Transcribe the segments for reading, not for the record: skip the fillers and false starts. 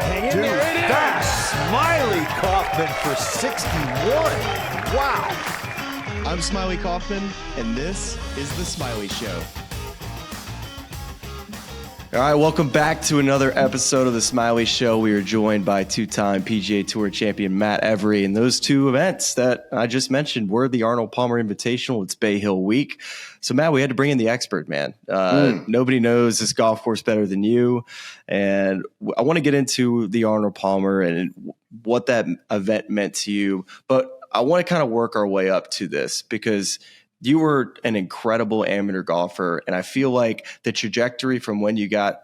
Hang in Dude, there. It is. that's Smylie Kaufman for 61. Wow. I'm Smylie Kaufman, and this is The Smylie Show. All right, welcome back to another episode of The Smylie Show. We are joined by two-time PGA Tour champion Matt Every, and those two events that I just mentioned were the Arnold Palmer Invitational. It's Bay Hill Week. So, Matt, we had to bring in the expert, man. Nobody knows this golf course better than you, and I want to get into the Arnold Palmer and what that event meant to you, but I want to kind of work our way up to this because you were an incredible amateur golfer, and I feel like the trajectory from when you got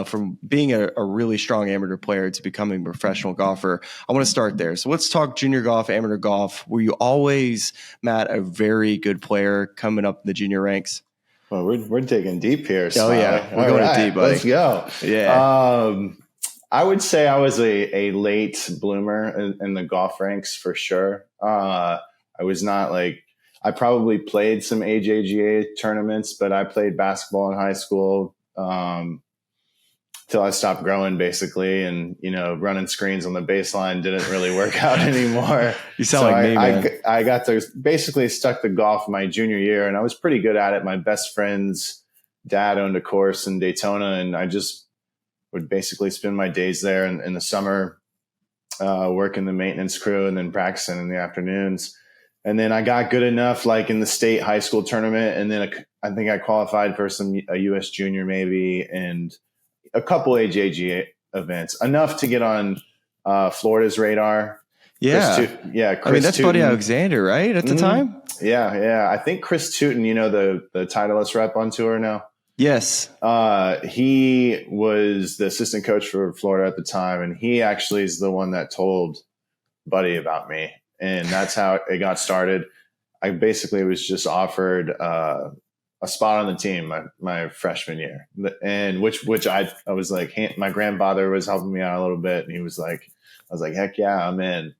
from being a really strong amateur player to becoming a professional golfer, I want to start there. So let's talk junior golf, amateur golf. Were you always, Matt, a very good player coming up in the junior ranks? Well, we're digging deep here. Oh, yeah. We're going deep, buddy. Let's go. Yeah. I would say I was a late bloomer in the golf ranks for sure. I was not like, I probably played some AJGA tournaments, but I played basketball in high school till I stopped growing, basically. And, running screens on the baseline didn't really work out anymore. You sound like me, man. I got to basically stuck to golf my junior year, and I was pretty good at it. My best friend's dad owned a course in Daytona, and I just would basically spend my days there in the summer, working the maintenance crew and then practicing in the afternoons. And then I got good enough, like in the state high school tournament. And then I think I qualified for a U.S. junior maybe and a couple AJGA events, enough to get on Florida's radar. Yeah. Chris that's Tootin. Buddy Alexander, right? At the time? Yeah. I think Chris Tootin, the Titleist rep on tour now. Yes. He was the assistant coach for Florida at the time. And he actually is the one that told Buddy about me. And that's how it got started. I basically was just offered a spot on the team my freshman year, and which I was like, my grandfather was helping me out a little bit, and he was like, I was like, heck yeah, I'm in.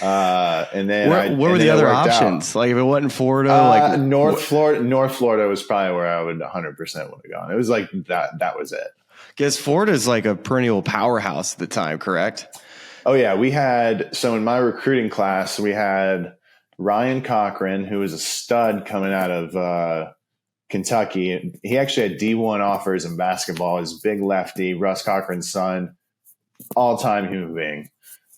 And then what were the other options? Like if it wasn't Florida, North Florida was probably where I would 100% would have gone. It was like that was it. Because Florida's like a perennial powerhouse at the time, correct? Oh, yeah. In my recruiting class, we had Ryan Cochran, who was a stud coming out of Kentucky. He actually had D1 offers in basketball. His big lefty, Russ Cochran's son, all-time human being.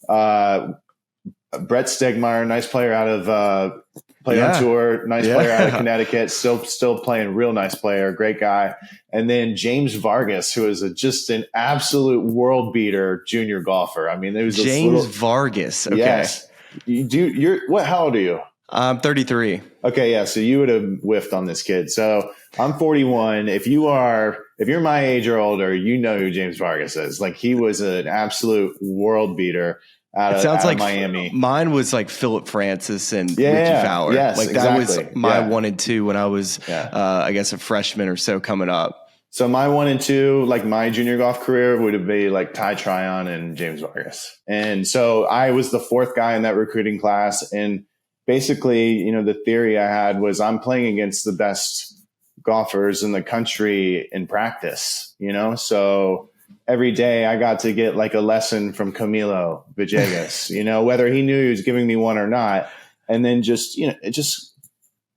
Brett Stegmeyer, nice player out of on tour, nice player out of Connecticut, still playing, real nice player, great guy. And then James Vargas, who is just an absolute world beater junior golfer. I mean, it was James Vargas. Okay. Yes. How old are you? I'm 33. Okay, yeah. So you would have whiffed on this kid. So I'm 41. If you're my age or older, you know who James Vargas is. Like, he was an absolute world beater. It sounds like Miami. Mine was like Philip Francis and Ricky Fowler. Yes, like exactly. That was my 1 and 2 when I was, I guess, a freshman or so coming up. So my 1 and 2, like my junior golf career, would be like Ty Tryon and James Vargas. And so I was the fourth guy in that recruiting class. And basically, the theory I had was I'm playing against the best golfers in the country in practice, so every day I got to get like a lesson from Camilo Villegas, whether he knew he was giving me one or not. And then just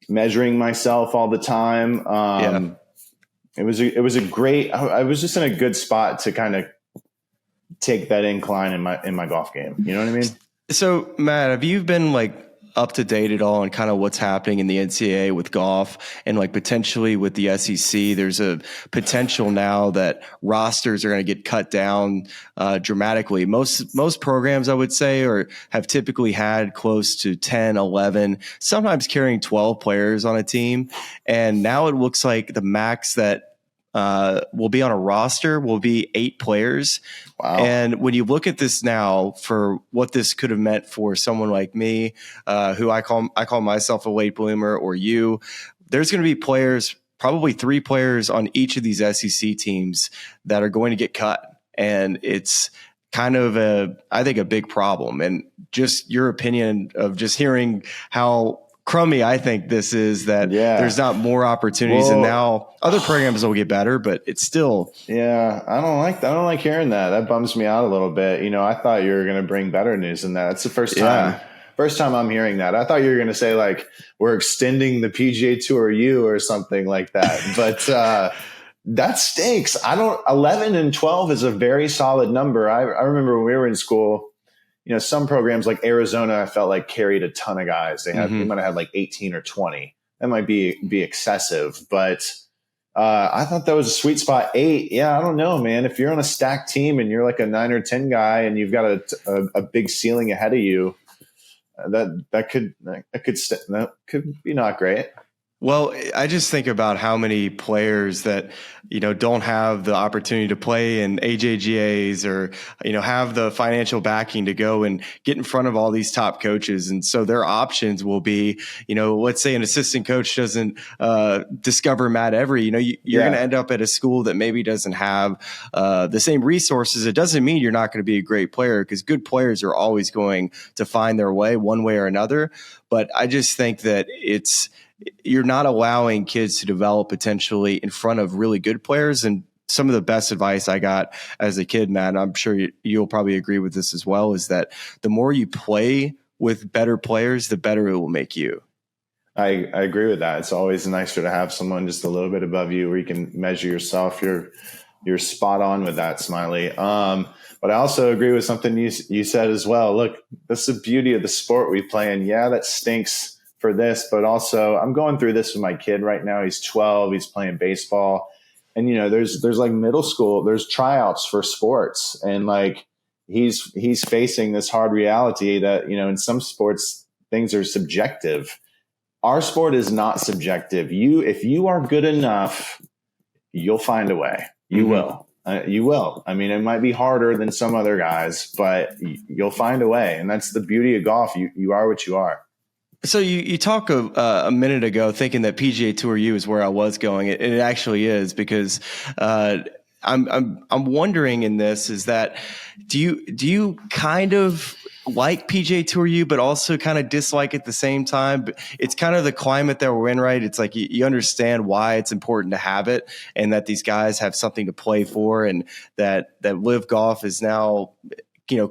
measuring myself all the time. It was a great, I was just in a good spot to kind of take that incline in my golf game. You know what I mean? So Matt, have you been like up to date at all on kind of what's happening in the NCAA with golf and like potentially with the SEC? There's a potential now that rosters are going to get cut down dramatically. Most programs, I would say, have typically had close to 10, 11, sometimes carrying 12 players on a team. And now it looks like the max that will be on a roster will be 8 players. Wow. And when you look at this now for what this could have meant for someone like me, who I call myself a late bloomer, or you, there's going to be players, probably 3 players on each of these SEC teams that are going to get cut. And it's kind of I think a big problem. And just your opinion of just hearing how crummy I think this is that Yeah. there's not more opportunities, and now other programs will get better, but it's still. Yeah, I don't like hearing that. That bums me out a little bit. I thought you were going to bring better news than that. That's the first time. Yeah. First time I'm hearing that. I thought you were going to say like we're extending the PGA Tour U or something like that. But that stinks. 11 and 12 is a very solid number. I remember when we were in school, some programs like Arizona, I felt like carried a ton of guys. They might have had like 18 or 20. That might be excessive, but I thought that was a sweet spot. 8. Yeah, I don't know, man. If you're on a stacked team and you're like a 9 or 10 guy and you've got a big ceiling ahead of you, that could be not great. Well, I just think about how many players that, don't have the opportunity to play in AJGAs or, have the financial backing to go and get in front of all these top coaches. And so their options will be, let's say an assistant coach doesn't discover Matt Every, you're going to end up at a school that maybe doesn't have the same resources. It doesn't mean you're not going to be a great player, because good players are always going to find their way one way or another. But I just think that you're not allowing kids to develop potentially in front of really good players. And some of the best advice I got as a kid, Matt, and I'm sure you'll probably agree with this as well, is that the more you play with better players, the better it will make you. I agree with that. It's always nicer to have someone just a little bit above you where you can measure yourself. You're spot on with that, Smylie. But I also agree with something you said as well. Look, that's the beauty of the sport we play in. Yeah, that stinks for this, but also I'm going through this with my kid right now. He's 12. He's playing baseball, and there's like middle school. There's tryouts for sports, and like he's facing this hard reality that in some sports things are subjective. Our sport is not subjective. If you are good enough, you'll find a way. You will. You will. I mean, it might be harder than some other guys, but you'll find a way, and that's the beauty of golf. You are what you are. So you talk a minute ago thinking that PGA Tour U is where I was going. It actually is, because I'm wondering in this is that do you kind of like PGA Tour U, but also kind of dislike at the same time? But it's kind of the climate that we're in, right? It's like you understand why it's important to have it, and that these guys have something to play for, and that Live Golf is now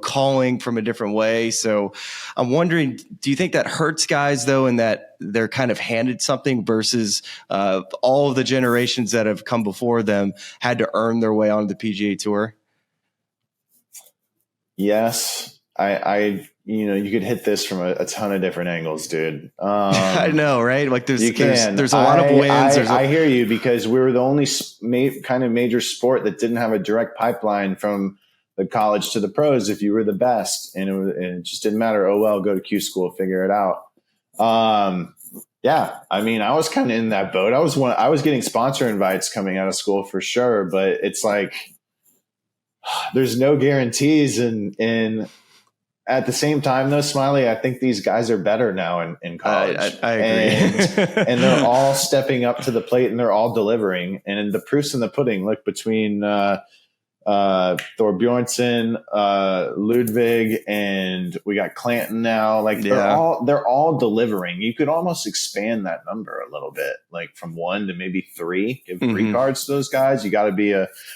calling from a different way. So I'm wondering, do you think that hurts guys though, in that they're kind of handed something versus all of the generations that have come before them had to earn their way onto the PGA Tour? Yes. I you could hit this from a ton of different angles, dude. I know, right? Like there's a lot of wins. I hear you, because we were the only kind of major sport that didn't have a direct pipeline from the college to the pros if you were the best, and it just didn't matter. Oh well, go to Q school, figure it out. Yeah, I mean, I was kind of in that boat. I was getting sponsor invites coming out of school for sure, but it's like there's no guarantees, and at the same time, though, Smylie, I think these guys are better now in college. I agree. And they're all stepping up to the plate, and they're all delivering. And the proof's in the pudding. Look, between Thorbjornsen, Ludwig, and we got Clanton now. Like they're all delivering. You could almost expand that number a little bit, like from 1 to maybe 3. Give 3 cards to those guys. You got to be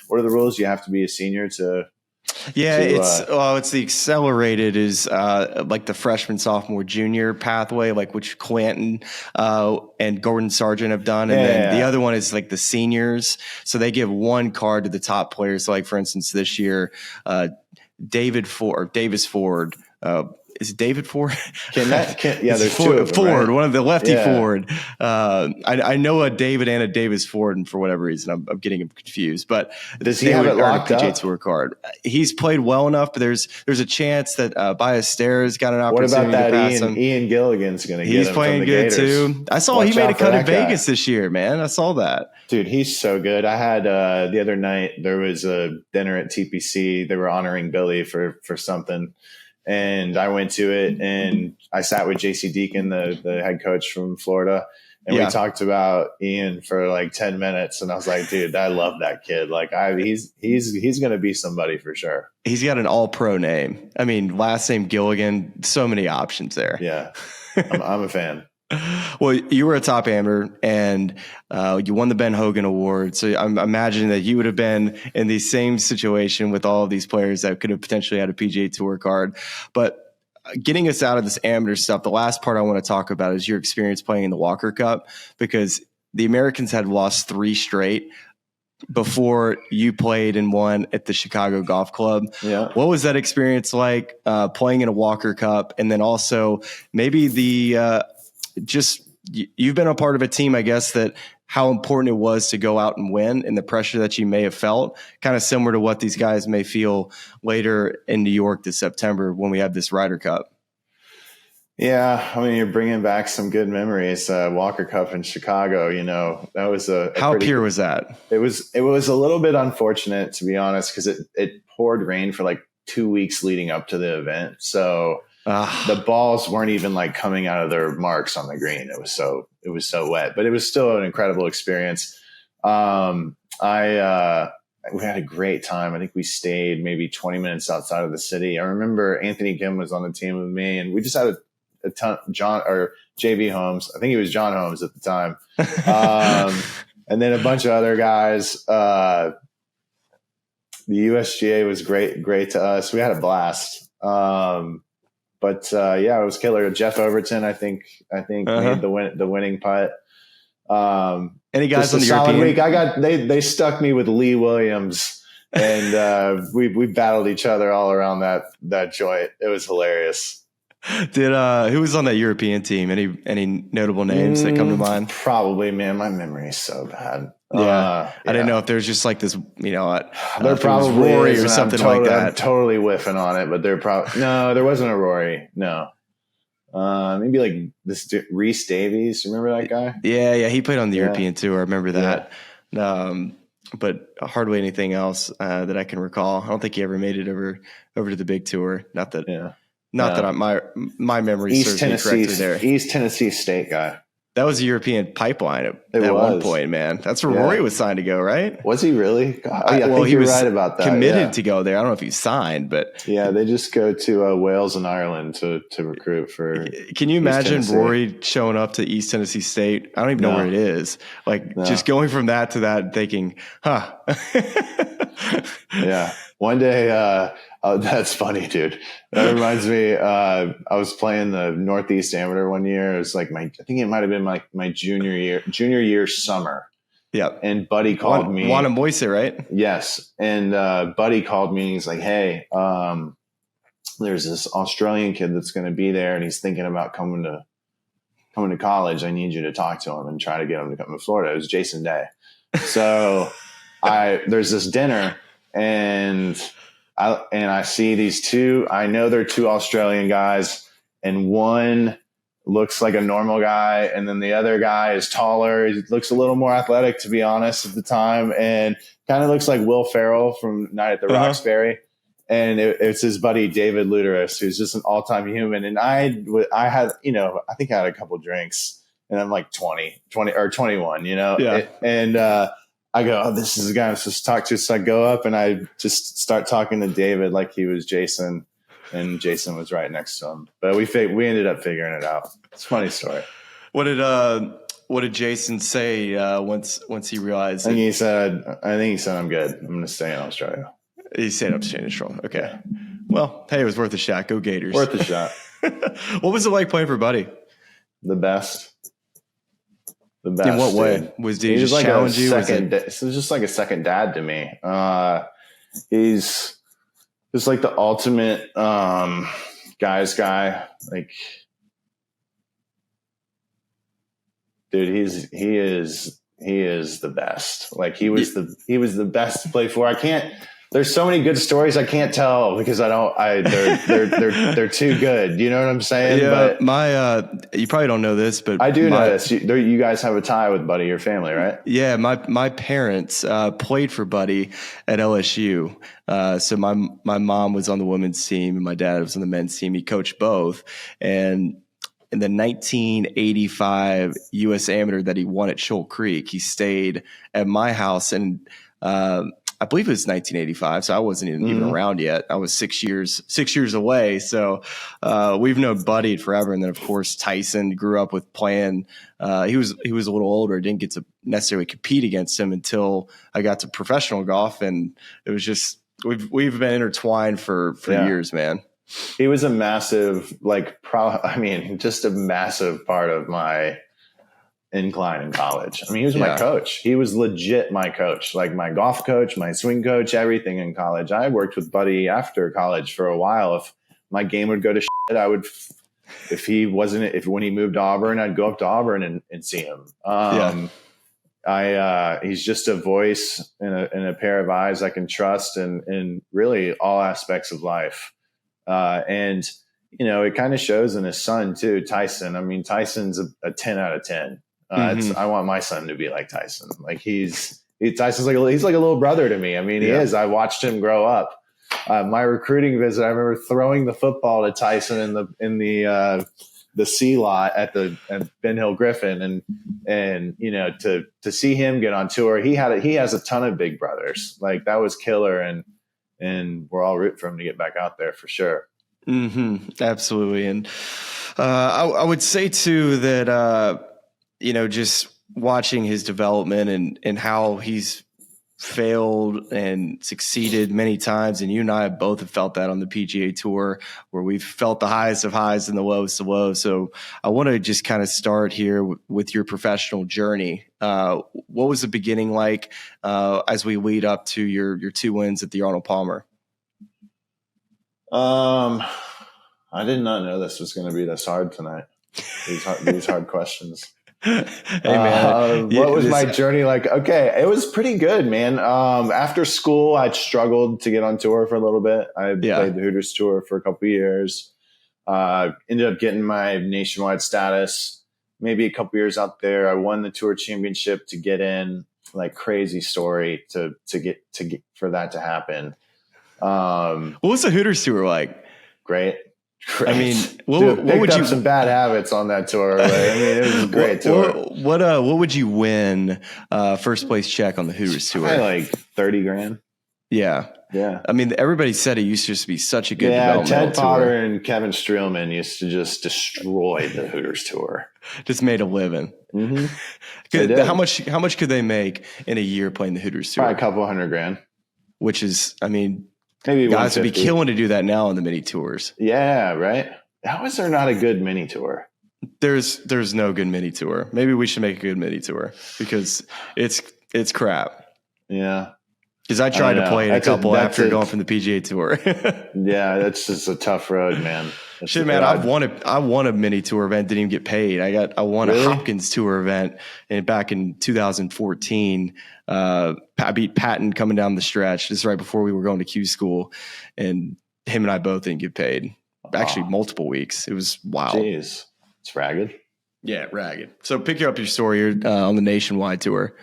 what are the rules? You have to be a senior to. Yeah, it's the accelerated is like the freshman, sophomore, junior pathway, like which Clanton and Gordon Sargent have done, and then the other one is like the seniors. So they give 1 card to the top players. So like for instance, this year, Davis Ford. Is it David Ford? There's Ford, 2 of them, Ford, right? one of the lefty Ford. I know a David and a Davis Ford, and for whatever reason, I'm getting him confused. But does he have it locked up? PGA Tour card. He's played well enough, but there's a chance that Ballesteros got an opportunity. What about that to pass him. Ian Gilligan's going to get him? He's playing from the good Gators. too. I saw he made a cut in Vegas this year, man. I saw that. Dude, he's so good. I had the other night, there was a dinner at TPC. They were honoring Billy for something. And I went to it, and I sat with JC Deacon, the head coach from Florida, and we talked about Ian for like 10 minutes. And I was like, dude, I love that kid. Like he's going to be somebody for sure. He's got an all-pro name. I mean, last name Gilligan, so many options there. Yeah, I'm a fan. Well, you were a top amateur and you won the Ben Hogan Award. So I'm imagining that you would have been in the same situation with all of these players that could have potentially had a PGA Tour card. But getting us out of this amateur stuff, the last part I want to talk about is your experience playing in the Walker Cup, because the Americans had lost 3 straight before you played and won at the Chicago Golf Club. Yeah. What was that experience like playing in a Walker Cup? And then also maybe you've been a part of a team, I guess, that how important it was to go out and win and the pressure that you may have felt, kind of similar to what these guys may feel later in New York this September when we have this Ryder Cup. Yeah, I mean, you're bringing back some good memories. Walker Cup in Chicago, that was how pure was that? It was a little bit unfortunate, to be honest, because it poured rain for like 2 weeks leading up to the event. So the balls weren't even like coming out of their marks on the green. It was so wet, but it was still an incredible experience. We had a great time. I think we stayed maybe 20 minutes outside of the city. I remember Anthony Kim was on the team with me, and we just had a ton, JB Holmes. I think he was John Holmes at the time. And then a bunch of other guys. The USGA was great to us. We had a blast. But it was killer. Jeff Overton, I think made the winning putt. Any guys on the solid European week. They stuck me with Lee Williams, and we battled each other all around that joint. It was hilarious. Did who was on that European team? Any notable names that come to mind? Probably, man. My memory is so bad. Yeah. I didn't know if there's just like this, there probably Rory is, or something like that. I'm totally whiffing on it, but no, there wasn't a Rory. No. Maybe like this Reese Davies. Remember that guy? Yeah. He played on the European Tour. I remember that. Yeah. But hardly anything else that I can recall. I don't think he ever made it over to the big tour. Not that my memory serves me correctly there. East Tennessee State guy. That was a European pipeline at one point, man. That's where Rory was signed to go, right? Was he really? I think you're right about that. Committed to go there. I don't know if he signed, but they just go to Wales and Ireland to recruit for. Can you imagine Rory showing up to East Tennessee State? I don't even know where it is. Just going from that to that, and thinking, Yeah. One day, that's funny, dude. That reminds me, I was playing the Northeast Amateur one year. It was like I think it might have been my junior year summer. Yep. And Buddy called me. Juan Moise, right? Yes. And Buddy called me and he's like, hey, there's this Australian kid that's going to be there and he's thinking about coming to college. I need you to talk to him and try to get him to come to Florida. It was Jason Day. So there's this dinner and I see these two. I know they're 2 Australian guys, and one looks like a normal guy, and then the other guy is taller. He looks a little more athletic, to be honest, at the time, and kind of looks like Will Ferrell from Night at the Roxbury. And it's his buddy David Luteris, who's just an all-time human. And I had, I think I had a couple drinks, and I'm like 20 or 21, Yeah. I go, oh, this is the guy I'm supposed to talk to. So I go up and I just start talking to David like he was Jason, and Jason was right next to him. But we ended up figuring it out. It's a funny story. What did Jason say once he realized? I think he said, I'm good. I'm going to stay in Australia. He stayed up in Australia. Okay. Yeah. Well, hey, it was worth a shot. Go Gators. Worth a shot. What was it like playing for Buddy? The best. In what way? Did he just like challenge you? This is just like a second dad to me. He's just like the ultimate guy's guy. Like, dude, he is the best. Like he was the best to play for. There's so many good stories I can't tell because they're too good. You know what I'm saying? Yeah, but you probably don't know this, but I do know this. You guys have a tie with Buddy, your family, right? Yeah, my parents played for Buddy at LSU. So my mom was on the women's team and my dad was on the men's team. He coached both, and in the 1985 U.S. Amateur that he won at Shoal Creek, he stayed at my house and. I believe it was 1985. So I wasn't even around yet. I was 6 years away. So we've known Buddy forever. And then of course Tyson grew up with playing. He was a little older. Didn't get to necessarily compete against him until I got to professional golf, and it was just we've been intertwined for years, man. He was a massive, just a massive part of my incline in college. I mean, he was my coach. He was legit my coach, like my golf coach, my swing coach, everything in college. I worked with Buddy after college for a while. If my game would go to shit, I would, when he moved to Auburn, I'd go up to Auburn and see him. He's just a voice and a pair of eyes I can trust in really all aspects of life. And it kind of shows in his son too, Tyson. I mean, Tyson's a 10 out of 10. I want my son to be like Tyson. Like Tyson's like he's like a little brother to me. I mean, he is. I watched him grow up. My recruiting visit, I remember throwing the football to Tyson in the C lot at Ben Hill Griffin, and to see him get on tour, he has a ton of big brothers. Like that was killer, and we're all rooting for him to get back out there for sure. Absolutely, and I would say too that just watching his development and how he's failed and succeeded many times. And you and I both have felt that on the PGA Tour, where we've felt the highest of highs and the lowest of lows. So I want to just kind of start here with your professional journey. What was the beginning like as we lead up to your 2 wins at the Arnold Palmer? I did not know this was going to be this hard tonight. These hard questions. Hey man, what was my journey like? Okay, it was pretty good, man. After school, I struggled to get on tour for a little bit. I played the Hooters Tour for a couple of years. Ended up getting my nationwide status. Maybe a couple years out there, I won the Tour Championship to get in. Like crazy story to get for that to happen. What was the Hooters Tour like? Great. I mean, what would you some bad habits on that tour? Like, I mean, it was a great tour. What would you win first place check on the Hooters Tour? Probably like $30,000. Yeah. I mean, everybody said it used to just be such a good Ted Potter and Kevin Streelman used to just destroy the Hooters Tour. Just made a living. How much could they make in a year playing the Hooters Tour? Probably a couple $100,000. Which is, I mean, maybe guys would be killing to do that now on the mini tours. Yeah, right. How is there not a good mini tour? There's no good mini tour. Maybe we should make a good mini tour because it's crap. Yeah. Because I tried to play in a couple after going from the PGA Tour. Yeah, that's just a tough road, man. Shit, man, I won a mini tour event, didn't even get paid. I won a Hopkins Tour event back in 2014. I beat Patton coming down the stretch just right before we were going to Q school, and him and I both didn't get paid. Actually, multiple weeks. It was wild. Jeez, it's ragged. Yeah, ragged. So pick up your story on the nationwide tour.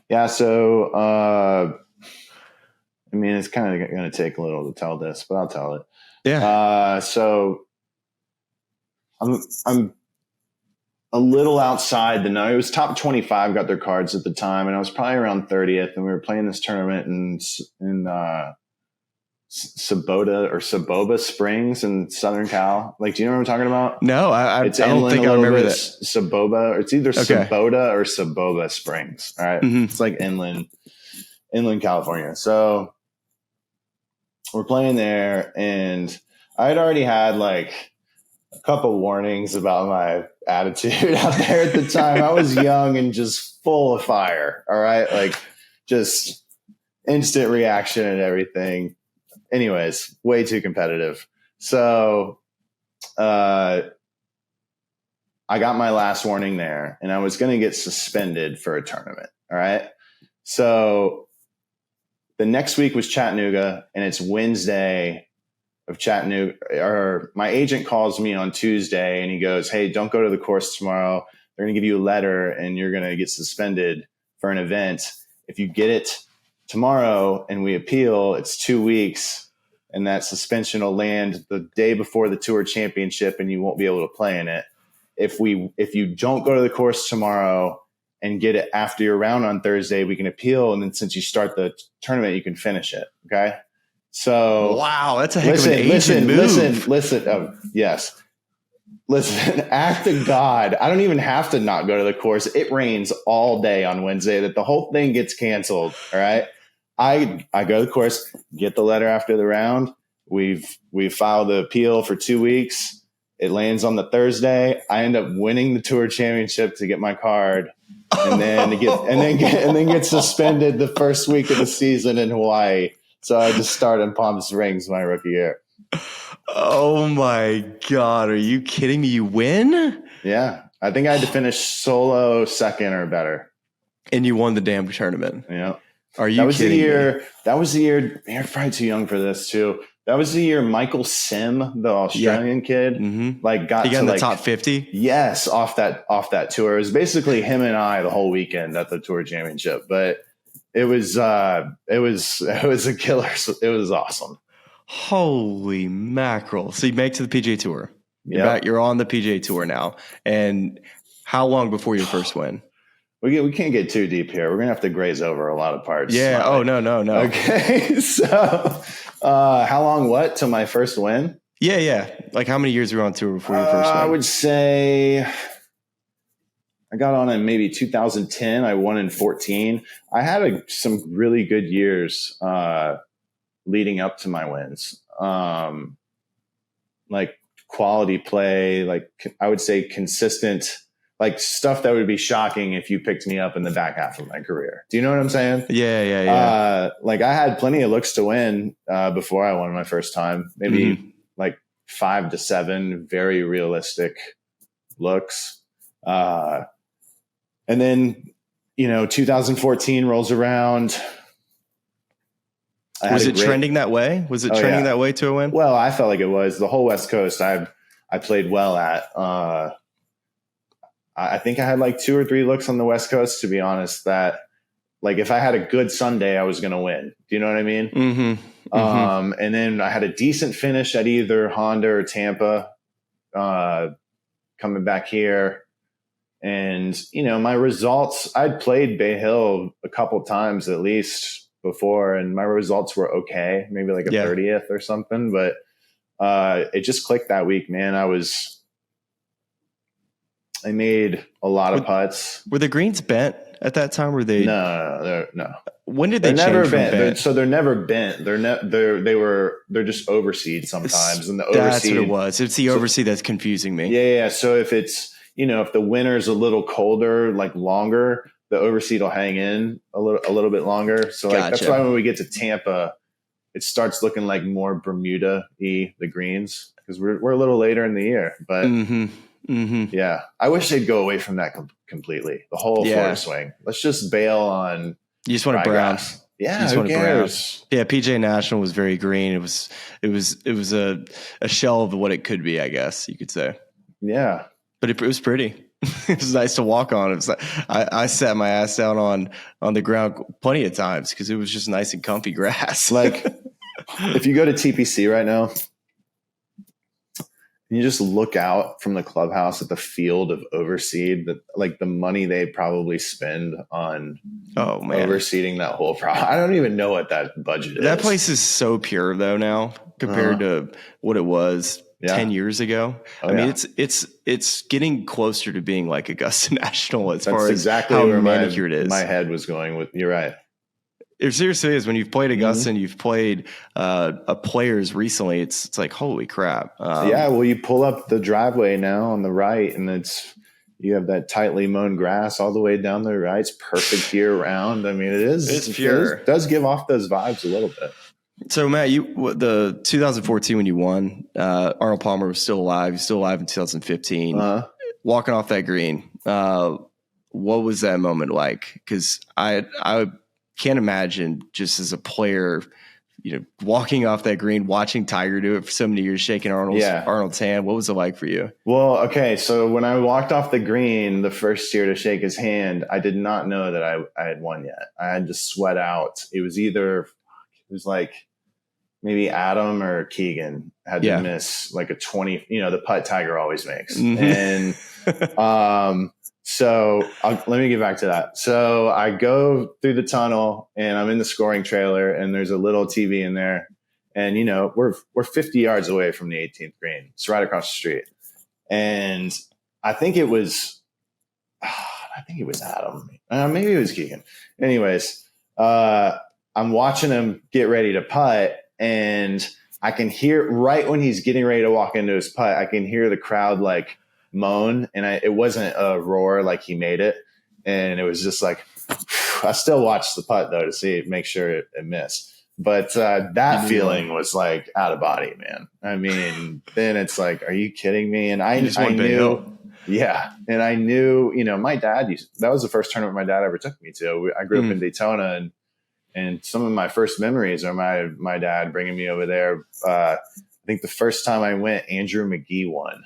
Yeah, so I mean, it's kind of going to take a little to tell this, but I'll tell it. Yeah. So I'm a little outside the number. It was top 25 got their cards at the time, and I was probably around 30th, and we were playing this tournament in Saboba Springs in Southern Cal. Like, do you know what I'm talking about? No, I don't think I remember that. Saboba, or it's either Sabota or Saboba Springs. All right. Mm-hmm. It's like inland California. So we're playing there, and I had already had like a couple warnings about my attitude out there at the time. I was young and just full of fire. All right. Like just instant reaction and everything. Anyways, way too competitive. So I got my last warning there, and I was going to get suspended for a tournament. All right. So the next week was Chattanooga, and it's Wednesday of Chattanooga. Or my agent calls me on Tuesday, and he goes, "Hey, don't go to the course tomorrow. They're going to give you a letter, and you're going to get suspended for an event. If you get it tomorrow and we appeal, it's 2 weeks, and that suspension will land the day before the Tour Championship, and you won't be able to play in it. If you don't go to the course tomorrow and get it after your round on Thursday. We can appeal. And then since you start the tournament, you can finish it. Okay. So wow, that's a heck of an agent move. Listen. Oh, yes. Listen, act of God. I don't even have to not go to the course. It rains all day on Wednesday that the whole thing gets canceled. All right. I go to the course, get the letter after the round. We filed the appeal for 2 weeks. It lands on the Thursday. I end up winning the tour championship to get my card, and then get suspended the first week of the season in Hawaii. So I just started in Palm Springs my rookie year. Oh my God. Are you kidding me? You win? Yeah. I think I had to finish solo second or better. And you won the damn tournament. Yeah. Are you kidding me? That was the year. You're probably too young for this too. That was the year Michael Sim, the Australian kid, got in the top 50. Yes, off that tour. It was basically him and I the whole weekend at the tour championship. But it was a killer. It was awesome. Holy mackerel! So you make it to the PGA Tour. You're on the PGA Tour now. And how long before your first win? We can't get too deep here. We're gonna have to graze over a lot of parts. Yeah. Oh no. Okay. So, how long? What to my first win? Yeah. Like how many years were you on tour before your first win? I would say I got on in maybe 2010. I won in 14. I had some really good years leading up to my wins. Like quality play, like I would say consistent. Like stuff that would be shocking if you picked me up in the back half of my career. Do you know what I'm saying? Yeah. Like I had plenty of looks to win before I won my first time. Maybe like 5 to 7 very realistic looks. And then, 2014 rolls around. Was it trending that way? Was it trending that way to a win? Well, I felt like it was. The whole West Coast I played well at. I think I had like 2 or 3 looks on the West Coast, to be honest, that like if I had a good Sunday, I was going to win. Do you know what I mean? And then I had a decent finish at either Honda or Tampa, coming back here. And, my results, I'd played Bay Hill a couple times at least before, and my results were okay, maybe like a 30th or something. But it just clicked that week, man. I made a lot of putts. Were the greens bent at that time? Were they? No. When did they change from bent? They're never bent. They're just overseed sometimes. And the overseed, that's what it was. It's the overseed that's confusing me. Yeah. So if it's, if the winter's a little colder, like longer, the overseed will hang in a little bit longer. So like that's why when we get to Tampa, it starts looking like more Bermuda-y, the greens, because we're a little later in the year. But yeah, I wish they'd go away from that completely. The whole Florida swing. Let's just bail on. You just want to brown. Yeah, who cares? Yeah, PGA National was very green. It was a shell of what it could be, I guess you could say. Yeah, but it was pretty. It was nice to walk on. It was like, I sat my ass down on the ground plenty of times because it was just nice and comfy grass. Like if you go to TPC right now, you just look out from the clubhouse at the field of overseed, like the money they probably spend on overseeding that whole problem. I don't even know what that budget is. That place is so pure though now compared to what it was 10 years ago. I mean, it's getting closer to being like Augusta National as far as exactly how manicured it is. My head was going with. You're right. It seriously is. When you've played Augusta and you've played players recently, it's like, holy crap. Well, you pull up the driveway now on the right, and you have that tightly mown grass all the way down the right. It's perfect year round. I mean, it's pure. It does give off those vibes a little bit. So, Matt, the 2014 when you won, Arnold Palmer was still alive. He was still alive in 2015. Walking off that green, what was that moment like? Because I can't imagine just as a player, walking off that green, watching Tiger do it for so many years, shaking Arnold's hand. What was it like for you? Well, okay. So when I walked off the green the first year to shake his hand, I did not know that I had won yet. I had to sweat out. It was like maybe Adam or Keegan had to miss like a 20, the putt Tiger always makes. And So let me get back to that. So I go through the tunnel and I'm in the scoring trailer and there's a little TV in there. And, you know, we're 50 yards away from the 18th green. It's right across the street. And I think it was Adam. Maybe it was Keegan. Anyways, I'm watching him get ready to putt, and I can hear right when he's getting ready to walk into his putt, I can hear the crowd like moan, and it wasn't a roar like he made it, and it was just like I still watched the putt though to make sure it missed. But that feeling was like out of body, man. I mean, then it's like, are you kidding me? And I knew. Yeah. And I knew, you know, my dad that was the first tournament my dad ever took me to. I grew up in Daytona, and some of my first memories are my dad bringing me over there. I think the first time I went, Andrew McGee won.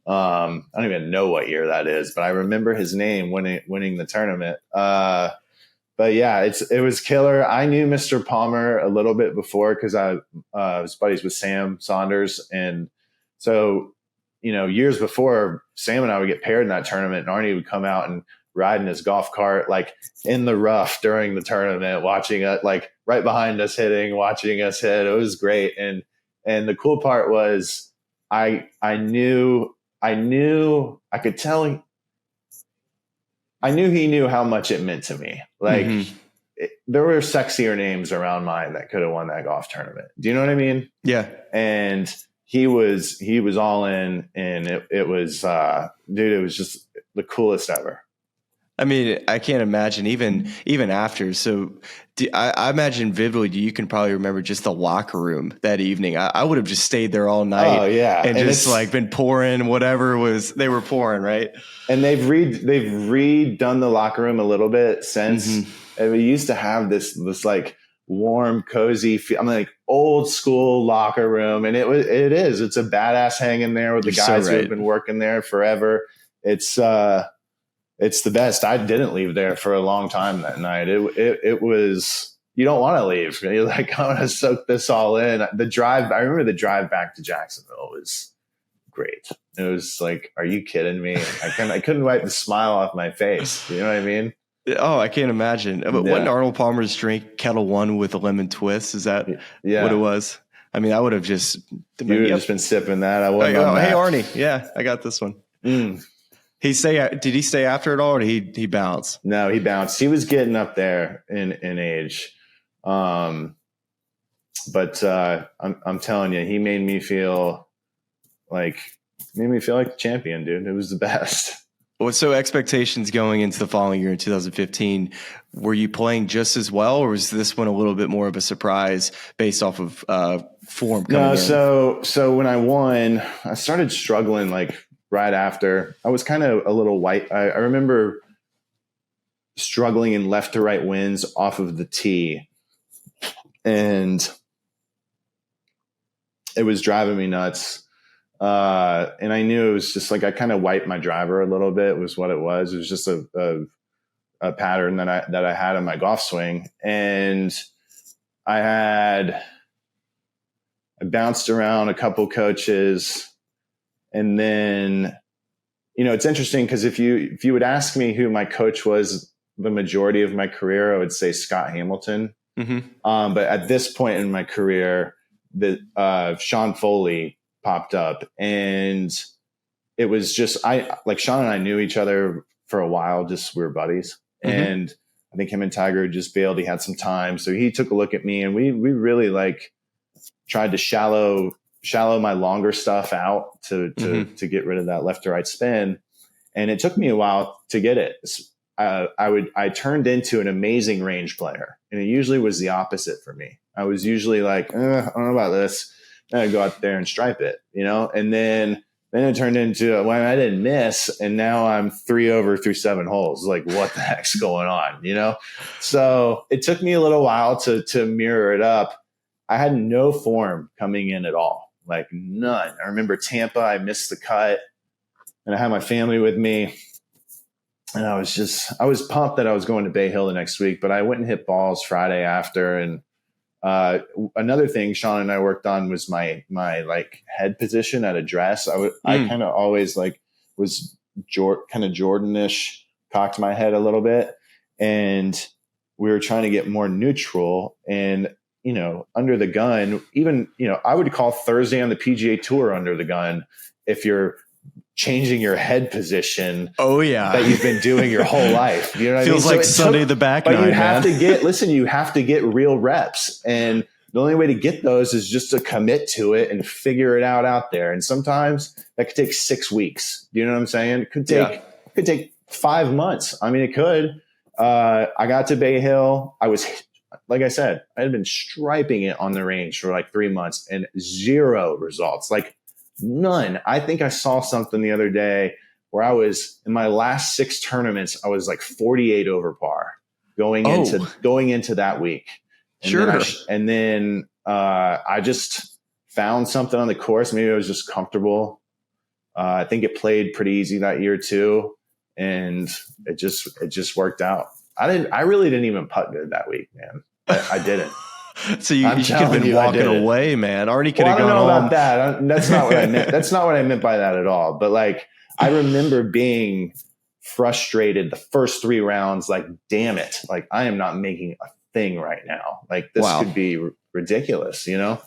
I don't even know what year that is, but I remember his name winning the tournament. But yeah, it was killer. I knew Mr. Palmer a little bit before because I was buddies with Sam Saunders. And so, you know, years before, Sam and I would get paired in that tournament, and Arnie would come out and ride in his golf cart, like in the rough during the tournament, watching it, like right behind us hitting, watching us hit. It was great. And the cool part was I knew he knew how much it meant to me. Like there were sexier names around mine that could have won that golf tournament. Do you know what I mean? Yeah. And he was all in, and it was, dude, it was just the coolest ever. I mean, I can't imagine even after. So I imagine vividly, you can probably remember just the locker room that evening. I would have just stayed there all night. Oh yeah. And just like been pouring whatever they were pouring. Right. And they've redone the locker room a little bit since. And we used to have this like warm, cozy, like old school locker room. And it's a badass hanging there with the guys who have been working there forever. It's the best. I didn't leave there for a long time that night. It was, you don't want to leave. You're like, I want to soak this all in. I remember the drive back to Jacksonville was great. It was like, are you kidding me? I couldn't wipe the smile off my face. You know what I mean? Oh, I can't imagine. But wasn't Arnold Palmer's drink Kettle One with a lemon twist? Is that what it was? I mean, I would have just... You would have just been sipping that. I wasn't on that. Hey, Arnie. Yeah, I got this one. Did he stay after it all, or did he bounce? No, he bounced. He was getting up there in age. But I'm telling you, he made me feel like the champion, dude. It was the best. Well, so expectations going into the following year in 2015, were you playing just as well, or was this one a little bit more of a surprise based off of form coming in? So when I won, I started struggling like right after. I was kind of a little white. I remember struggling in left to right winds off of the tee, and it was driving me nuts. And I knew it was just like I kind of wiped my driver a little bit was what it was. It was just a pattern that I had in my golf swing, and I bounced around a couple coaches, and then it's interesting because if you would ask me who my coach was the majority of my career, I would say Scott Hamilton. But at this point in my career, Sean Foley popped up, and it was just Sean and I knew each other for a while, just we were buddies. And I think him and Tiger just bailed. He had some time, so he took a look at me, and we really tried to shallow my longer stuff out to get rid of that left to right spin. And it took me a while to get it. I turned into an amazing range player, and it usually was the opposite for me. I was usually like, I don't know about this. And I'd go out there and stripe it, and then it turned into when I didn't miss, and now I'm 3 over through 7 holes. Like, what the heck's going on? So it took me a little while to mirror it up. I had no form coming in at all, like none. I remember Tampa, I missed the cut, and I had my family with me, and I was pumped that I was going to Bay Hill the next week, but I went and hit balls Friday after. And another thing Sean and I worked on was my head position at address. I kind of always was kind of Jordanish, cocked my head a little bit, and we were trying to get more neutral. And under the gun, even I would call Thursday on the PGA Tour under the gun if you're changing your head position. Oh yeah, that you've been doing your whole life. You know what Feels I mean? like Sunday the back but nine, you have man. you have to get real reps, and the only way to get those is just to commit to it and figure it out there. And sometimes that could take 6 weeks. Do you know what I'm saying? It could take 5 months. I mean, it could. I got to Bay Hill. Like I said, I had been striping it on the range for like 3 months and 0 results, like none. I think I saw something the other day where I was in my last 6 tournaments, I was like 48 over par going into that week. And sure. Then I just found something on the course. Maybe I was just comfortable. I think it played pretty easy that year too. And it just worked out. I really didn't even putt good that week, man. I didn't. So you could have been walking away, man. Arnie could have gone home. I don't know about that. That's not what I meant. That's not what I meant by that at all. But like, I remember being frustrated the first 3 rounds. Like, damn it! Like, I am not making a thing right now. Like, this could be ridiculous, And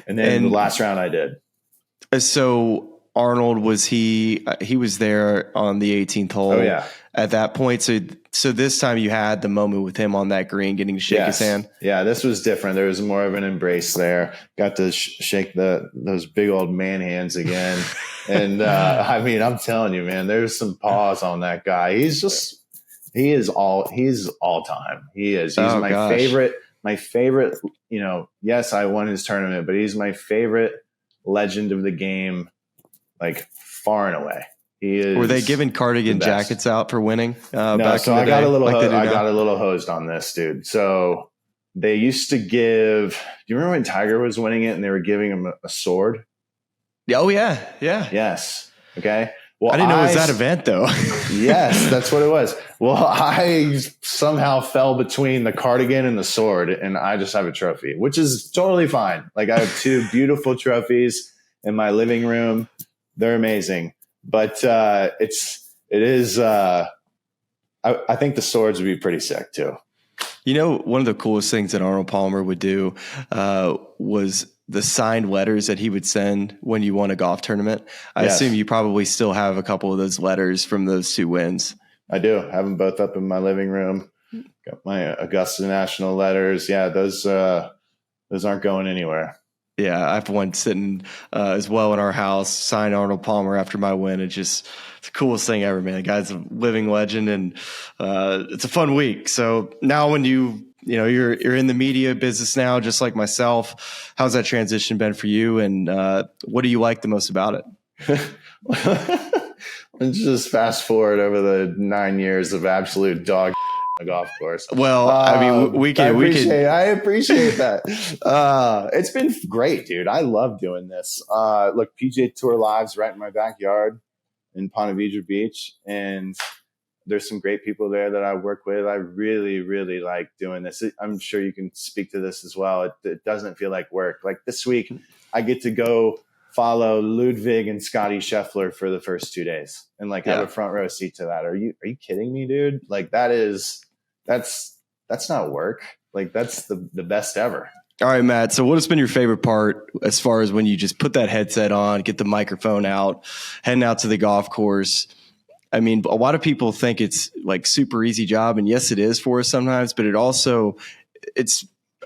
then the last round I did. So Arnold, was he was there on the 18th hole? Oh yeah. At that point, so this time you had the moment with him on that green, getting to shake his hand. Yeah, this was different. There was more of an embrace there. Got to shake those big old man hands again. And I mean, I'm telling you, man, there's some pause on that guy. He's all time. He is. He's favorite. My favorite. Yes, I won his tournament, but he's my favorite legend of the game, like far and away. He is. Were they giving cardigan jackets out for winning? No, so I got a little hosed on this, dude. So they used to give. Do you remember when Tiger was winning it and they were giving him a sword? Oh yeah. Yes. Okay. Well, I didn't know it was that event though. Yes, that's what it was. Well, I somehow fell between the cardigan and the sword, and I just have a trophy, which is totally fine. Like, I have 2 beautiful trophies in my living room. They're amazing. But I think the swords would be pretty sick too. One of the coolest things that Arnold Palmer would do was the signed letters that he would send when you won a golf tournament. I assume you probably still have a couple of those letters from those 2 wins. I do. I have them both up in my living room. Got my Augusta National letters. Yeah, those aren't going anywhere. Yeah, I have one sitting as well in our house, signed Arnold Palmer after my win. It's the coolest thing ever, man. The guy's a living legend, and it's a fun week. So now when you're in the media business now, just like myself, how's that transition been for you, and what do you like the most about it? Let's just fast forward over the 9 years of absolute dog a golf course. Well, I mean, I appreciate that. It's been great, dude. I love doing this. Look, PGA Tour Live's right in my backyard in Ponte Vedra Beach, and there's some great people there that I work with. I really, really like doing this. I'm sure you can speak to this as well. It doesn't feel like work. Like this week, I get to go follow Ludwig and Scotty Scheffler for the first 2 days and have a front row seat to that. Are you kidding me, dude? Like, that's not work. Like, that's the best ever. All right, Matt. So what has been your favorite part as far as when you just put that headset on, get the microphone out, heading out to the golf course? I mean, a lot of people think it's like super easy job. And yes, it is for us sometimes, but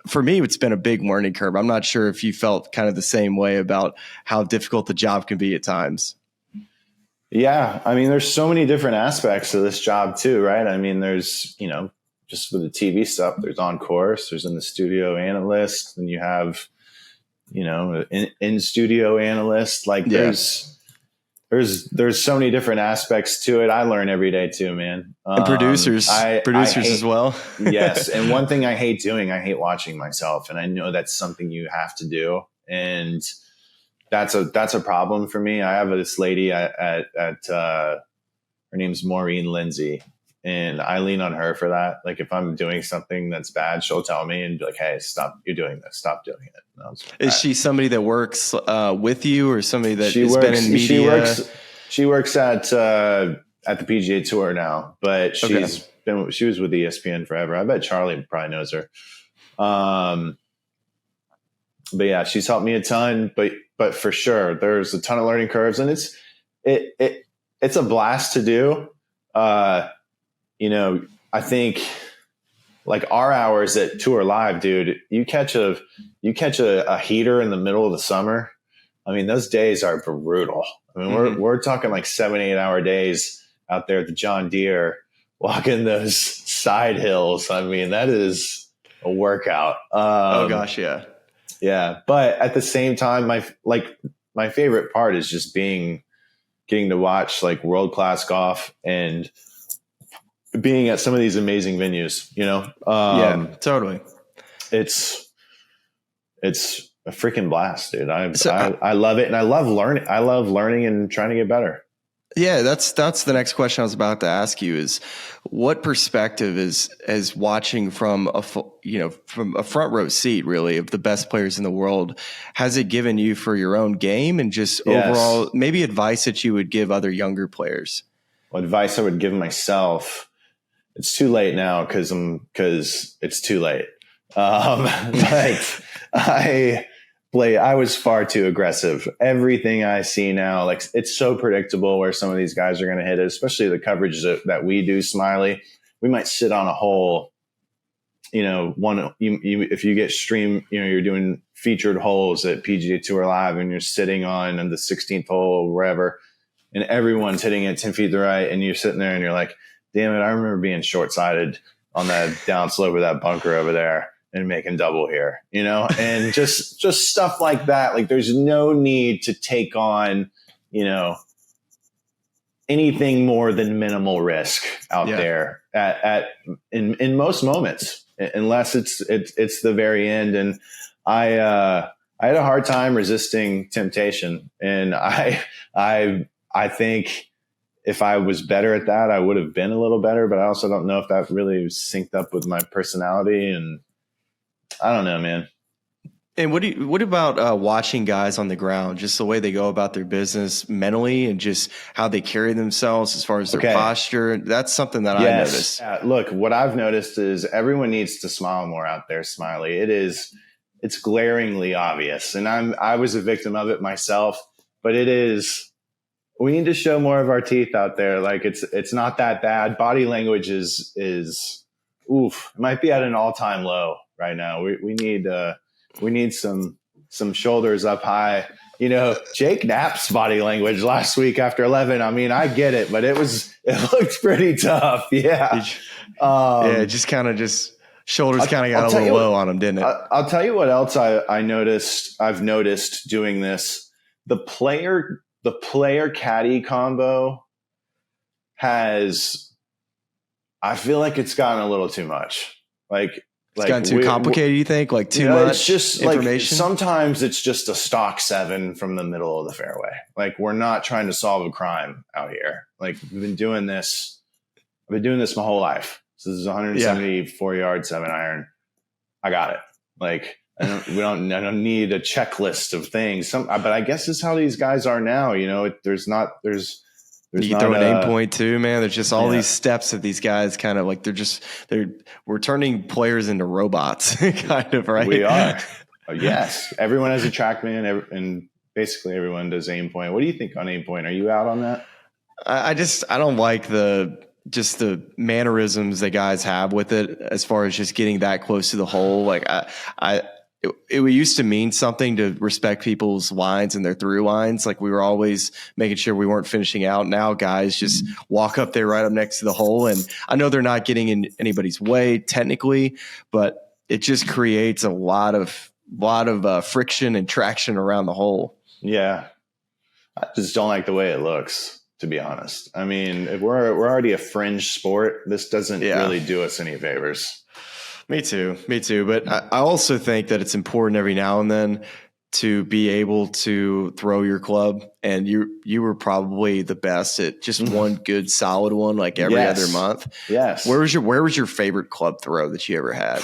for me, it's been a big learning curve. I'm not sure if you felt kind of the same way about how difficult the job can be at times. Yeah. I mean, there's so many different aspects of this job too, right? I mean, there's, just with the TV stuff, there's on course, there's in the studio analyst, and you have, in studio analyst, like there's so many different aspects to it. I learn every day too, man. And producers as well. Yes. And one thing I hate doing, I hate watching myself. And I know that's something you have to do. And that's a problem for me. I have this lady at her name's Maureen Lindsay, and I lean on her for that. Like, if I'm doing something that's bad, she'll tell me and be like, "Hey, stop! You're doing this. Stop doing it." Is she somebody that works with you, or somebody that has been in media? She works at the PGA Tour now, but she was with ESPN forever. I bet Charlie probably knows her. But yeah, she's helped me a ton, but for sure there's a ton of learning curves, and it's a blast to do. I think like our hours at Tour Live, dude, you catch a heater in the middle of the summer. I mean, those days are brutal. I mean, we're talking like 7-8 hour days out there at the John Deere walking those side hills. I mean, that is a workout. Oh gosh. Yeah. Yeah. But at the same time, my favorite part is just getting to watch like world-class golf and being at some of these amazing venues, yeah, totally. It's a freaking blast, dude. I love it. And I love learning. I love learning and trying to get better. Yeah, that's the next question I was about to ask you is what perspective is watching from a front row seat really of the best players in the world has it given you for your own game and just overall maybe advice that you would give other younger players? Well, advice I would give myself, it's too late now because it's too late. But I was far too aggressive. Everything I see now, like it's so predictable where some of these guys are going to hit it, especially the coverage that we do, Smylie. We might sit on a hole, if you get stream, you're doing featured holes at PGA Tour Live and you're sitting on the 16th hole or wherever, and everyone's hitting it 10 feet to the right, and you're sitting there and you're like, damn it, I remember being short-sighted on that downslope of that bunker over there and making double here, and just stuff like that. Like there's no need to take on, anything more than minimal risk out there in most moments, unless it's the very end. And I had a hard time resisting temptation. And I think if I was better at that, I would have been a little better, but I also don't know if that really synced up with my personality, and I don't know, man. And what about watching guys on the ground, just the way they go about their business mentally and just how they carry themselves as far as their posture? That's something that I noticed. Look, what I've noticed is everyone needs to smile more out there, Smylie. It's glaringly obvious. And I was a victim of it myself, but we need to show more of our teeth out there. Like it's not that bad. Body language is it might be at an all-time low right now. We need some shoulders up high. Jake Knapp's body language last week after 11. I mean, I get it, but it looked pretty tough. Yeah. Just kind of shoulders kind of got a little low on him, didn't it? I'll tell you what else I've noticed doing this. The player caddy combo I feel like it's gotten a little too much. It's gotten too complicated, you think? Like too much it's just information? Like, sometimes it's just a stock 7 from the middle of the fairway. Like we're not trying to solve a crime out here. Like I've been doing this my whole life. So this is 174 yard 7-iron. I got it. Like I don't need a checklist of things. But I guess it's how these guys are now. There's you can throw an Aimpoint too, man. There's just all these steps that these guys kind of like, we're turning players into robots kind of, right? We are. Yes. Everyone has a TrackMan and basically everyone does Aimpoint. What do you think on Aimpoint? Are you out on that? I don't like the mannerisms that guys have with it as far as just getting that close to the hole. Like it used to mean something to respect people's lines and their through lines. Like we were always making sure we weren't finishing out. Now guys just walk up there right up next to the hole. And I know they're not getting in anybody's way technically, but it just creates a lot of friction and traction around the hole. Yeah. I just don't like the way it looks, to be honest. I mean, if we're already a fringe sport, this doesn't really do us any favors. Me too. But I also think that it's important every now and then to be able to throw your club. And you were probably the best at just one good solid one, like every other month. Yes. Where was your favorite club throw that you ever had?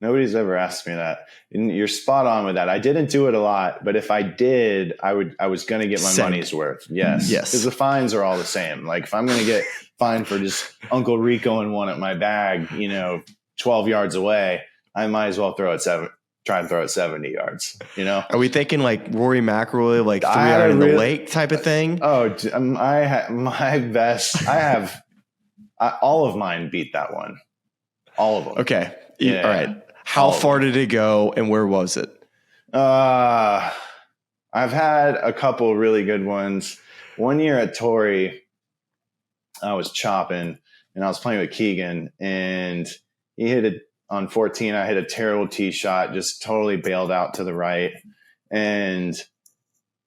Nobody's ever asked me that. And you're spot on with that. I didn't do it a lot, but if I did, I was going to get my money's worth. Yes. Because the fines are all the same. Like if I'm going to get fined for just Uncle Rico and one at my bag, 12 yards away, I might as well try and throw it 70 yards, Are we thinking like Rory McIlroy, like 3 iron in the lake type of thing? Oh, my best. All of mine beat that one. All of them. Okay. Yeah. All right. How far did it go and where was it? I've had a couple really good ones. One year at Torrey, I was chopping and I was playing with Keegan and he hit it on 14. I hit a terrible tee shot, just totally bailed out to the right. And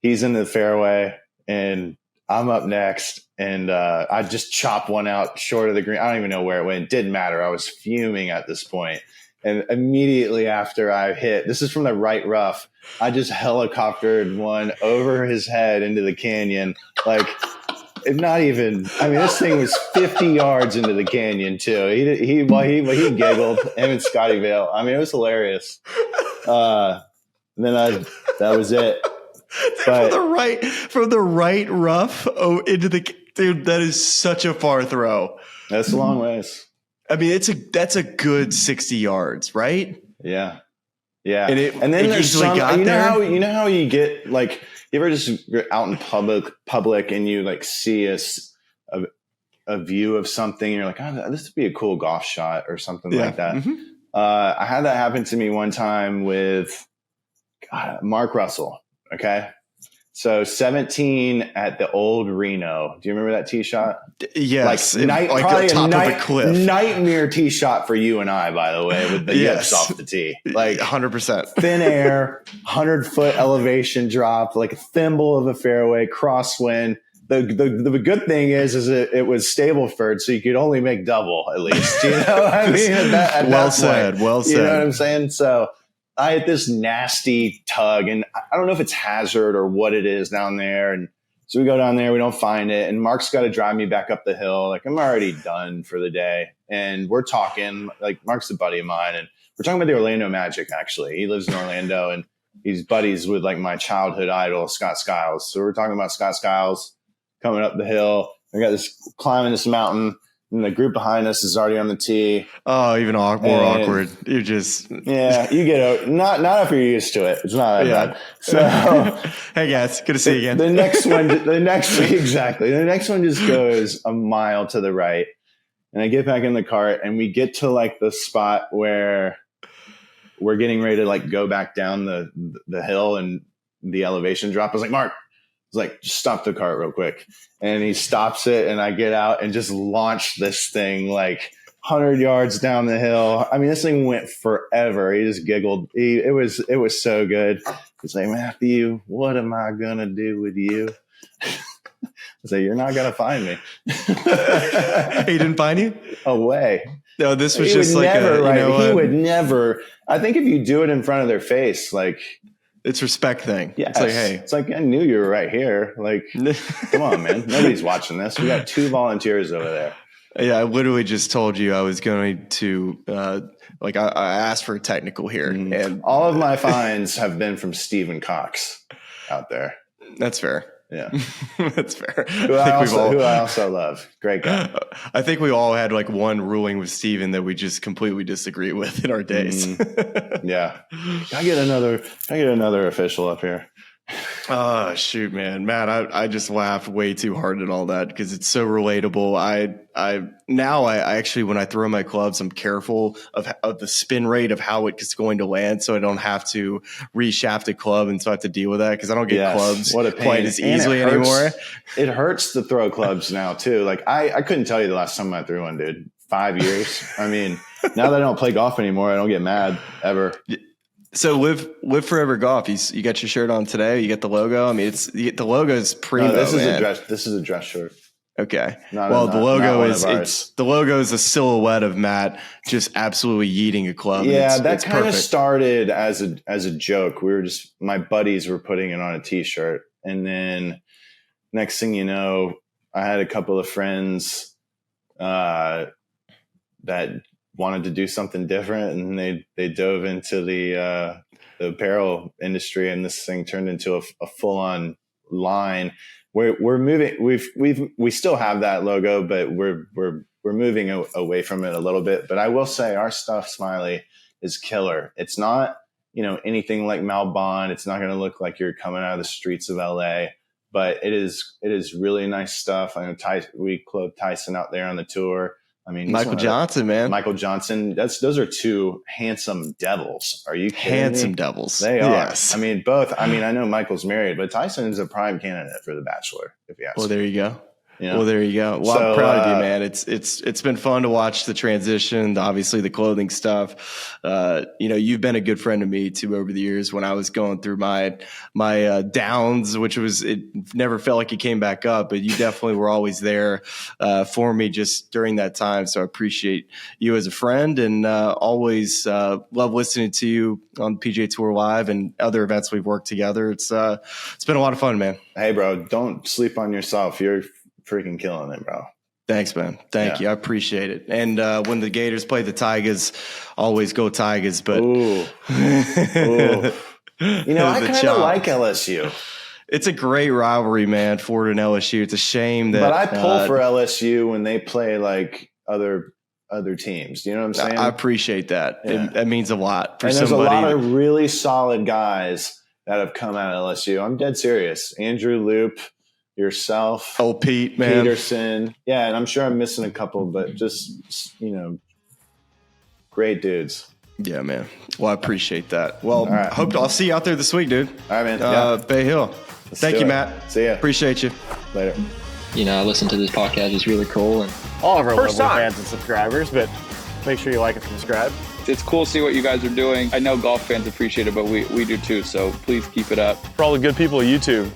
he's in the fairway and I'm up next. And I just chopped one out short of the green. I don't even know where it went. It didn't matter. I was fuming at this point. And immediately after I hit, this is from the right rough, I just helicoptered one over his head into the canyon. Like, not even, I mean, this thing was 50 yards into the canyon too. He giggled, him and Scotty Vale. I mean, it was hilarious. That was it. But, from the right rough into the, dude, that is such a far throw. That's a long ways. I mean, that's a good 60 yards, right? Yeah. Yeah. And then there's some, you know how you get like, you ever just you're out in public and you like see a view of something and you're like, oh, this would be a cool golf shot or something like that. Mm-hmm. I had that happen to me one time with Mark Russell. Okay. So 17 at the old Reno. Do you remember that tee shot? Yes. Probably top of a cliff. Nightmare tee shot for you and I, by the way, with the yips off the tee. Like 100%. Thin air, 100-foot elevation drop, like a thimble of a fairway, crosswind. The good thing is it was Stableford, so you could only make double at least. You know what I mean? Well said. You know what I'm saying? So I had this nasty tug, and I don't know if it's hazard or what it is down there. And so we go down there, we don't find it. And Mark's got to drive me back up the hill. Like I'm already done for the day. And we're talking, like Mark's a buddy of mine. And we're talking about the Orlando Magic, actually. He lives in Orlando and he's buddies with like my childhood idol, Scott Skiles. So we're talking about Scott Skiles coming up the hill. We got this climbing this mountain. And the group behind us is already on the tee. Oh, even more awkward. You're just you get not if you're used to it. It's not that bad. So hey guys, good to see you again. The next one just goes a mile to the right, and I get back in the cart, and we get to like the spot where we're getting ready to like go back down the hill and the elevation drop. I was like, Mark. It's like, just stop the cart real quick. And he stops it and I get out and just launch this thing like 100 yards down the hill. I mean, this thing went forever. He just giggled. It was so good. He's like, Matthew, what am I going to do with you? I said, you're not going to find me. He didn't find you? Away. No, this was just like he would never. I think if you do it in front of their face, like, it's respect thing. Yeah, it's like, hey, it's like I knew you were right here. Like, come on, man. Nobody's watching this. We got 2 volunteers over there. Yeah, I literally just told you I was going to I asked for a technical here, and all of my fines have been from Stephen Cox out there. That's fair. Yeah, that's fair. Who I also love. Great guy. I think we all had like one ruling with Steven that we just completely disagree with in our days. Yeah. Can I get another official up here? Oh, shoot, man. Matt, I just laughed way too hard at all that because it's so relatable. I actually, when I throw my clubs, I'm careful of the spin rate of how it's going to land so I don't have to reshaft a club and so I have to deal with that because I don't get clubs quite as easily anymore. It hurts to throw clubs now, too. Like, I couldn't tell you the last time I threw one, dude. 5 years. I mean, now that I don't play golf anymore, I don't get mad ever. So live forever golf. You got your shirt on today. You got the logo. I mean, the logo is primo. No, this is a dress shirt. Okay. The logo is a silhouette of Matt just absolutely yeeting a club. Yeah, that kind of started as a joke. My buddies were putting it on a t-shirt, and then next thing you know, I had a couple of friends that wanted to do something different, and they dove into the apparel industry, and this thing turned into a full on line. We're moving. We still have that logo, but we're moving away from it a little bit. But I will say our stuff, Smylie, is killer. It's not, anything like Malbon. It's not going to look like you're coming out of the streets of LA, but it is really nice stuff. I know we clothed Tyson out there on the tour. I mean, Michael Johnson, man. Michael Johnson. Those are two handsome devils. Are you kidding Handsome me? devils. They are. Yes. I mean, both. I mean, I know Michael's married, but Tyson's a prime candidate for The Bachelor, if you ask me. Well, there you go. Well, there you go. Well, I'm proud of you, man. It's been fun to watch the transition, obviously the clothing stuff. You've been a good friend to me too over the years when I was going through my downs, it never felt like it came back up, but you definitely were always there for me just during that time. So I appreciate you as a friend, and always love listening to you on PGA Tour Live and other events we've worked together. It's been a lot of fun, man. Hey, bro, don't sleep on yourself. You're freaking killing it, bro. Thanks, man. Thank you. I appreciate it. And when the Gators play the Tigers, always go Tigers. But Ooh. I kind of like LSU. It's a great rivalry, man. Ford and LSU. It's a shame that. But I pull for LSU when they play like other teams. You know what I'm saying? I appreciate that. Yeah. That means a lot for there's somebody. a lot of really solid guys that have come out of LSU. I'm dead serious. Andrew Loop. Yourself, Pete, man. Peterson. Yeah, and I'm sure I'm missing a couple, but just, great dudes. Yeah, man. Well, I appreciate that. Well, I'll see you out there this week, dude. All right, man. Bay Hill. Thank you, Matt. See ya. Appreciate you. Later. I listen to this podcast. It's really cool. And all of our local fans and subscribers, but make sure you like and subscribe. It's cool to see what you guys are doing. I know golf fans appreciate it, but we do too, so please keep it up. For all the good people at YouTube,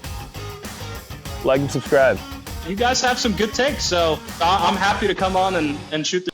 like and subscribe. You guys have some good takes, so I'm happy to come on and shoot the